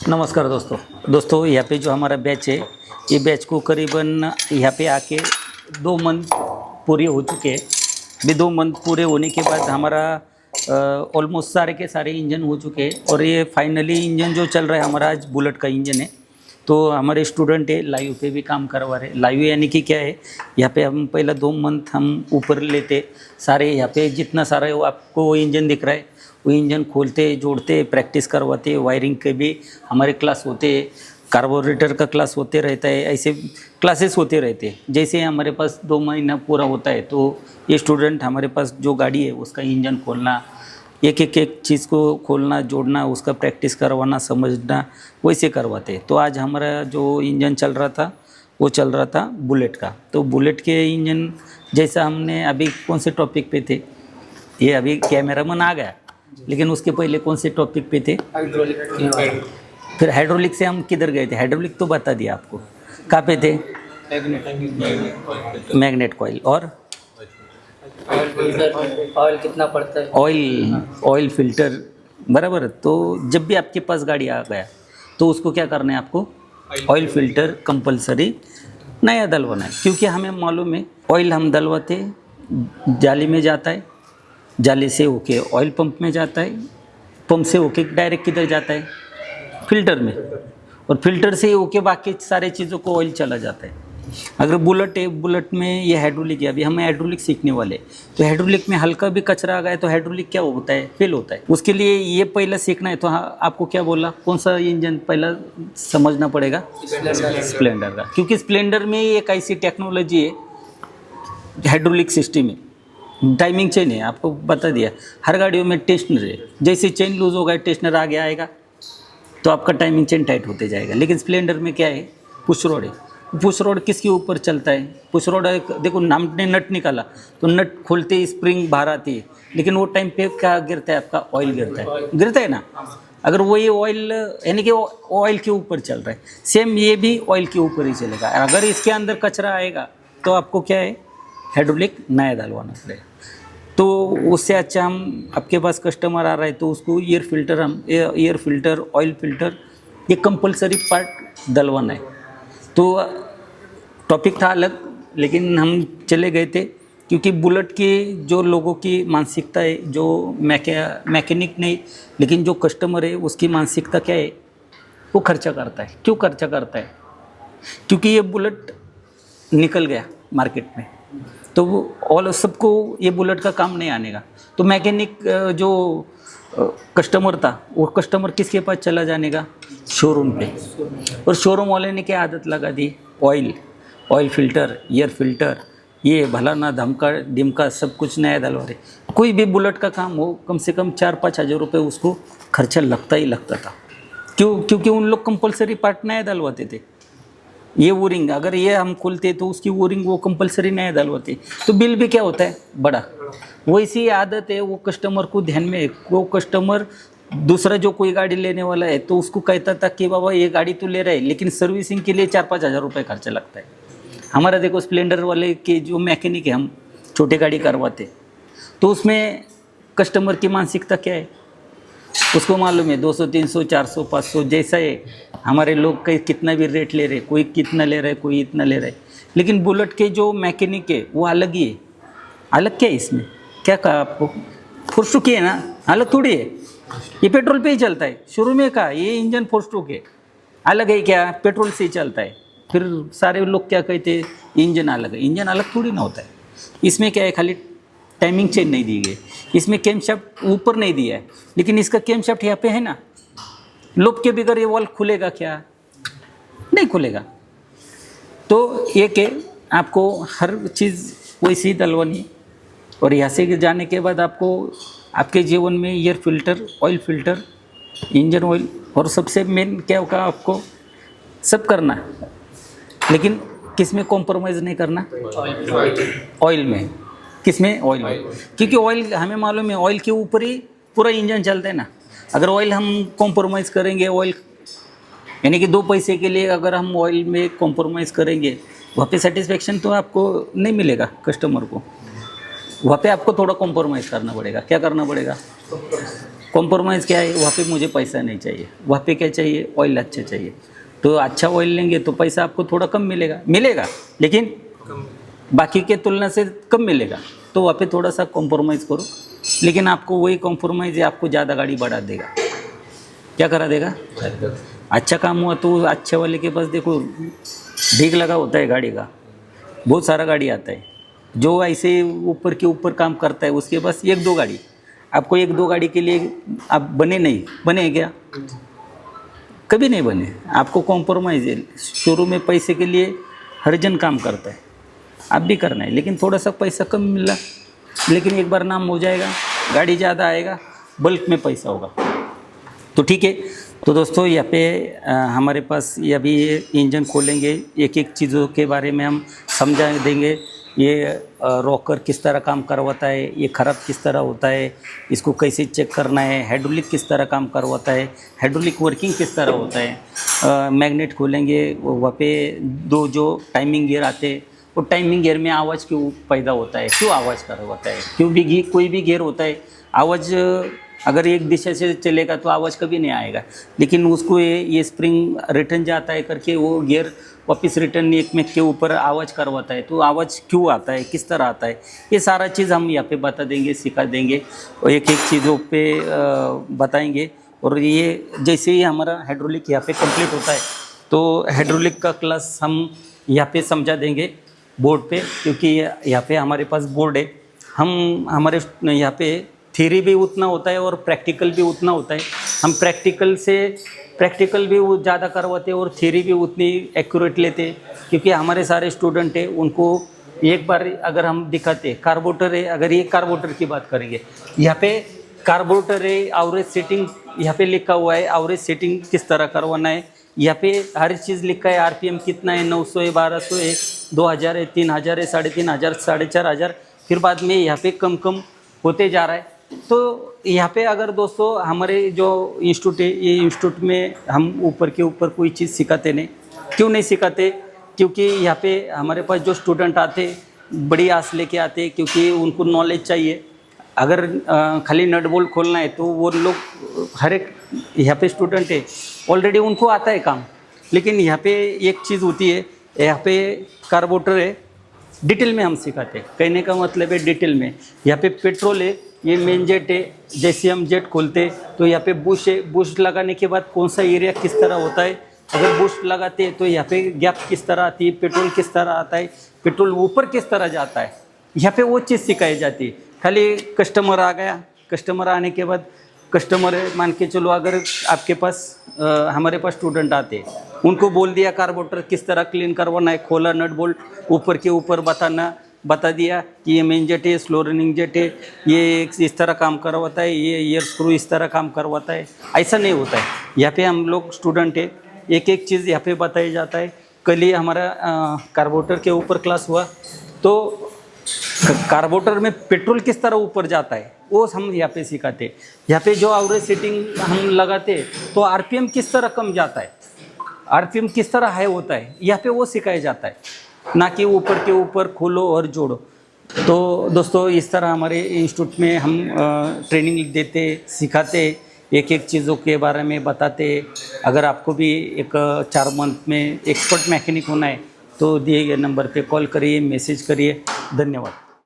नमस्कार दोस्तों यहाँ पे जो हमारा बैच है, ये बैच को करीबन यहाँ पे आके 2 मंथ पूरे हो चुके हैं। भी 2 मंथ पूरे होने के बाद हमारा ऑलमोस्ट सारे के सारे इंजन हो चुके हैं और ये फाइनली इंजन जो चल रहा है हमारा आज बुलेट का इंजन है। तो हमारे स्टूडेंट है लाइव पे भी काम करवा रहे। लाइव यानी कि क्या है, यहाँ पे हम पहला 2 मंथ हम ऊपर लेते सारे, यहाँ पे जितना सारा है वो आपको वो इंजन दिख रहा है, वो इंजन खोलते जोड़ते प्रैक्टिस करवाते। वायरिंग के भी हमारे क्लास होते, कार्बोरेटर का क्लास होते रहता है, ऐसे क्लासेस होते रहते। जैसे हमारे पास 2 महीना पूरा होता है तो ये स्टूडेंट हमारे पास जो गाड़ी है उसका इंजन खोलना, एक चीज़ को खोलना जोड़ना, उसका प्रैक्टिस करवाना समझना, वैसे करवाते। तो आज हमारा जो इंजन चल रहा था वो चल रहा था बुलेट का। तो बुलेट के इंजन जैसा हमने अभी कौन से टॉपिक पे थे, ये अभी कैमरामैन आ गया, लेकिन उसके पहले कौन से टॉपिक पे थे? हाइड्रोलिक। फिर हाइड्रोलिक से हम किधर गए थे? हाइड्रोलिक तो बता दिया आपको। कहाँ पे थे? Magnet coil. और ऑयल कितना पड़ता है? ऑयल फिल्टर, बराबर। तो जब भी आपके पास गाड़ी आ गया तो उसको क्या करना है आपको? ऑयल फिल्टर कंपलसरी नया डलवाना है, क्योंकि हमें मालूम है ऑयल हम डलवाते जाली में जाता है, जाली से होके ऑयल पंप में जाता है, पंप से होके डायरेक्ट किधर जाता है? फिल्टर में, और फिल्टर से होके बाकी सारे चीज़ों को ऑयल चला जाता है। अगर बुलेट है, बुलेट में ये हाइड्रोलिक है, अभी हमें हाइड्रोलिक सीखने वाले, तो हाइड्रोलिक में हल्का भी कचरा आ गया तो हाइड्रोलिक क्या होता है? फेल होता है। उसके लिए ये पहला सीखना है। तो हाँ, आपको क्या बोला, कौन सा इंजन पहला समझना पड़ेगा? स्प्लेंडर का, क्योंकि स्प्लेंडर में एक ऐसी टेक्नोलॉजी है हाइड्रोलिक सिस्टम है, टाइमिंग चेन है। आपको बता दिया हर गाड़ियों में टेस्टनर है, जैसे चेन लूज होगा टेस्टनर आगे आएगा तो आपका टाइमिंग चेन टाइट होते जाएगा। लेकिन स्प्लेंडर में क्या है? पुश रोड है। पुश रोड किसके ऊपर चलता है? पुश रोड देखो, नाम ने नट निकाला तो नट खोलते ही स्प्रिंग बाहर आती है, लेकिन वो टाइम पे क्या गिरता है? आपका ऑयल गिरता है ना। अगर वो ये ऑयल यानी कि ऑयल के ऊपर चल रहा है, सेम ये भी ऑयल के ऊपर ही चलेगा। अगर इसके अंदर कचरा आएगा तो आपको क्या है? हाइड्रोलिक नया डालवाना पड़ेगा। तो उससे अच्छा हम, आपके पास कस्टमर आ रहा है तो उसको एयर फिल्टर ऑयल फिल्टर ये कंपलसरी पार्ट डलवाना है। तो टॉपिक था अलग, लेकिन हम चले गए थे क्योंकि बुलेट की जो लोगों की मानसिकता है, जो मैकेनिक नहीं लेकिन जो कस्टमर है उसकी मानसिकता क्या है? वो खर्चा करता है। क्यों खर्चा करता है? क्योंकि ये बुलेट निकल गया मार्केट में तो ऑल सबको ये बुलेट का काम नहीं आने का। तो मैकेनिक जो कस्टमर था वो कस्टमर किसके पास चला जाने का? शोरूम पे। और शोरूम वाले ने क्या आदत लगा दी? ऑयल फिल्टर, एयर फिल्टर, ये भला ना धमका डिमका सब कुछ नया डलवा रहे। कोई भी बुलेट का काम हो कम से कम 4-5 हज़ार रुपये उसको खर्चा लगता ही लगता था। क्यों? क्योंकि उन लोग कंपलसरी पार्ट नया डलवाते थे। ये वोरिंग अगर ये हम खोलते तो उसकी वोरिंग वो कंपलसरी नया डलवाते, तो बिल भी क्या होता है? बड़ा। वैसी आदत है वो कस्टमर को ध्यान में। वो कस्टमर दूसरा जो कोई गाड़ी लेने वाला है तो उसको कहता था कि बाबा ये गाड़ी तो ले रहा है, लेकिन सर्विसिंग के लिए 4-5 हज़ार रुपये खर्चा लगता है। हमारा देखो स्प्लेंडर वाले के जो मैकेनिक है, हम छोटे गाड़ी करवाते तो उसमें कस्टमर की मानसिकता क्या है? उसको मालूम है 200, 300, 400, 500 जैसा है। हमारे लोग कहीं कितना भी रेट ले रहे, कोई कितना ले रहा है, कोई इतना ले रहा है। लेकिन बुलेट के जो मैकेनिक है वो अलग ही है। अलग क्या है इसमें? क्या कहा आपको? फोर स्ट्रोक है ना, अलग थोड़ी है। ये पेट्रोल पे ही चलता है। शुरू में कहा ये इंजन 4 स्ट्रोक है, अलग है क्या? पेट्रोल से ही चलता है। फिर सारे लोग क्या कहते हैं? इंजन अलग है। इंजन अलग थोड़ी ना होता है। इसमें क्या है? खाली टाइमिंग चेन नहीं दी गई, इसमें कैम शाफ्ट ऊपर नहीं दिया है, लेकिन इसका कैम शाफ्ट यहाँ पे है ना। लूप के बगैर ये वॉल खुलेगा क्या? नहीं खुलेगा। तो एक है, आपको हर चीज़ वैसे ही डलवानी। और यहाँ से जाने के बाद आपको आपके जीवन में air filter, oil filter, engine oil, और सबसे मेन क्या होगा? आपको सब करना है, लेकिन किस में कॉम्प्रोमाइज़ नहीं करना? ऑयल में। किस में? ऑयल में। क्योंकि ऑयल हमें मालूम है ऑयल के ऊपर ही पूरा इंजन चलता है ना। अगर ऑयल हम कॉम्प्रोमाइज़ करेंगे, ऑयल यानी कि 2 पैसे के लिए अगर हम ऑयल में कॉम्प्रोमाइज़ करेंगे, वहाँ पे सेटिस्फेक्शन तो आपको नहीं मिलेगा कस्टमर को। वहाँ पे आपको थोड़ा कॉम्प्रोमाइज़ करना पड़ेगा। क्या करना पड़ेगा? कॉम्प्रोमाइज़ क्या है, वहाँ पे मुझे पैसा नहीं चाहिए, वहाँ पे क्या चाहिए, ऑयल अच्छा चाहिए। तो अच्छा ऑयल लेंगे तो पैसा आपको थोड़ा कम मिलेगा लेकिन बाकी के तुलना से कम मिलेगा। तो वहाँ पे थोड़ा सा कॉम्प्रोमाइज़ करो, लेकिन आपको वही कॉम्प्रोमाइज़ आपको ज़्यादा गाड़ी बढ़ा देगा। क्या करा देगा? अच्छा काम हुआ तो अच्छे वाले के पास देखो भीग लगा होता है गाड़ी का, बहुत सारा गाड़ी आता है। जो ऐसे ऊपर के ऊपर काम करता है उसके पास एक दो गाड़ी, आपको एक दो गाड़ी के लिए आप बने क्या? कभी नहीं बने। आपको कॉम्प्रोमाइज़ है, शुरू में पैसे के लिए हर जन काम करता है, आप भी करना है, लेकिन थोड़ा सा पैसा कम मिला, लेकिन एक बार नाम हो जाएगा, गाड़ी ज़्यादा आएगा, बल्क में पैसा होगा, तो ठीक है। तो दोस्तों यहाँ पे हमारे पास ये अभी इंजन खोलेंगे, एक एक चीज़ों के बारे में हम समझा देंगे। ये रॉकर किस तरह काम करवाता है, ये ख़राब किस तरह होता है, इसको कैसे चेक करना है, हाइड्रोलिक किस तरह काम करवाता है, हाइड्रोलिक वर्किंग किस तरह होता है। मैग्नेट खोलेंगे, वहाँ पे दो जो टाइमिंग गियर आते हैं, वो टाइमिंग गियर में आवाज़ क्यों पैदा होता है, क्यों आवाज़ करवाता है, क्यों भी कोई भी गियर होता है आवाज़ अगर एक दिशा से चलेगा तो आवाज़ कभी नहीं आएगा, लेकिन उसको ये स्प्रिंग रिटर्न जाता है करके वो गियर वापस रिटर्न एक में के ऊपर आवाज़ करवाता है। तो आवाज़ क्यों आता है, किस तरह आता है, ये सारा चीज़ हम यहाँ पे बता देंगे, सिखा देंगे और एक एक चीज़ों पे बताएंगे। और ये जैसे ही हमारा हाइड्रोलिक यहाँ पे कंप्लीट होता है तो हाइड्रोलिक का क्लास हम यहाँ पे समझा देंगे बोर्ड पे, क्योंकि यहाँ पे हमारे पास बोर्ड है। हम हमारे यहाँ पे थ्योरी भी उतना होता है और प्रैक्टिकल भी उतना होता है। हम प्रैक्टिकल भी वो ज़्यादा करवाते हैं और थ्योरी भी उतनी एक्यूरेट लेते हैं, क्योंकि हमारे सारे स्टूडेंट हैं, उनको एक बार अगर हम दिखाते कार्बोरेटर है, अगर ये कार्बोरेटर की बात करेंगे, यहाँ पे कार्बोरेटर है, एवरेज सेटिंग यहाँ पे लिखा हुआ है, एवरेज सेटिंग किस तरह करवाना है, यहाँ पे हर चीज़ लिखा है, आरपीएम कितना है, 900 है, 1200 है, 2000 है, 3000 है, 3500, 4500, फिर बाद में यहाँ पे कम होते जा रहा है। तो यहाँ पे अगर दोस्तों हमारे जो इंस्टीट्यूट है, ये इंस्टीट्यूट में हम ऊपर के ऊपर कोई चीज़ सिखाते नहीं। क्यों नहीं सिखाते? क्योंकि यहाँ पे हमारे पास जो स्टूडेंट आते बड़ी आस लेके आते, क्योंकि उनको नॉलेज चाहिए। अगर खाली नट बोल्ट खोलना है तो वो लोग हर एक यहाँ पे स्टूडेंट है ऑलरेडी उनको आता है काम, लेकिन यहाँ पे एक चीज़ होती है, यहाँ पे कार्बोरेटर है, डिटेल में हम सिखाते हैं। कहने का मतलब है डिटेल में। यहाँ पे पेट्रोल है, ये मेन जेट है, जैसे हम जेट खोलते तो यहाँ पे बुश है, बुश लगाने के बाद कौन सा एरिया किस तरह होता है, अगर बुश लगाते हैं तो यहाँ पे गैप किस तरह आती है, पेट्रोल किस तरह आता है, पेट्रोल ऊपर किस तरह जाता है, यहाँ पे वो चीज़ सिखाई जाती है। खाली कस्टमर आ गया, कस्टमर आने के बाद कस्टमर मान के चलो, अगर आपके पास हमारे पास स्टूडेंट आते, उनको बोल दिया कार्बोरेटर किस तरह क्लीन करवाना है, खोला नट बोल्ट ऊपर के ऊपर बता दिया कि ये मेन जेट है, स्लो रनिंग जेट है, ये इस तरह काम करवाता है, ये एयर स्क्रू इस तरह काम करवाता है, ऐसा नहीं होता है। यहाँ पे हम लोग स्टूडेंट है, एक एक चीज़ यहाँ पे बताया जाता है। कल ही हमारा कार्बोरेटर के ऊपर क्लास हुआ, तो कार्बोरेटर में पेट्रोल किस तरह ऊपर जाता है वो हम यहाँ पे सिखाते। यहाँ पे जो एवरेज सेटिंग हम लगाते तो आरपीएम किस तरह कम जाता है, आरपीएम किस तरह हाई होता है, यहाँ पे वो सिखाया जाता है, ना कि ऊपर के ऊपर खोलो और जोड़ो। तो दोस्तों इस तरह हमारे इंस्टीट्यूट में हम ट्रेनिंग देते, सिखाते, एक एक चीज़ों के बारे में बताते। अगर आपको भी एक 4 मंथ में एक्सपर्ट मैकेनिक होना है तो दिए गए नंबर पे कॉल करिए, मैसेज करिए। धन्यवाद।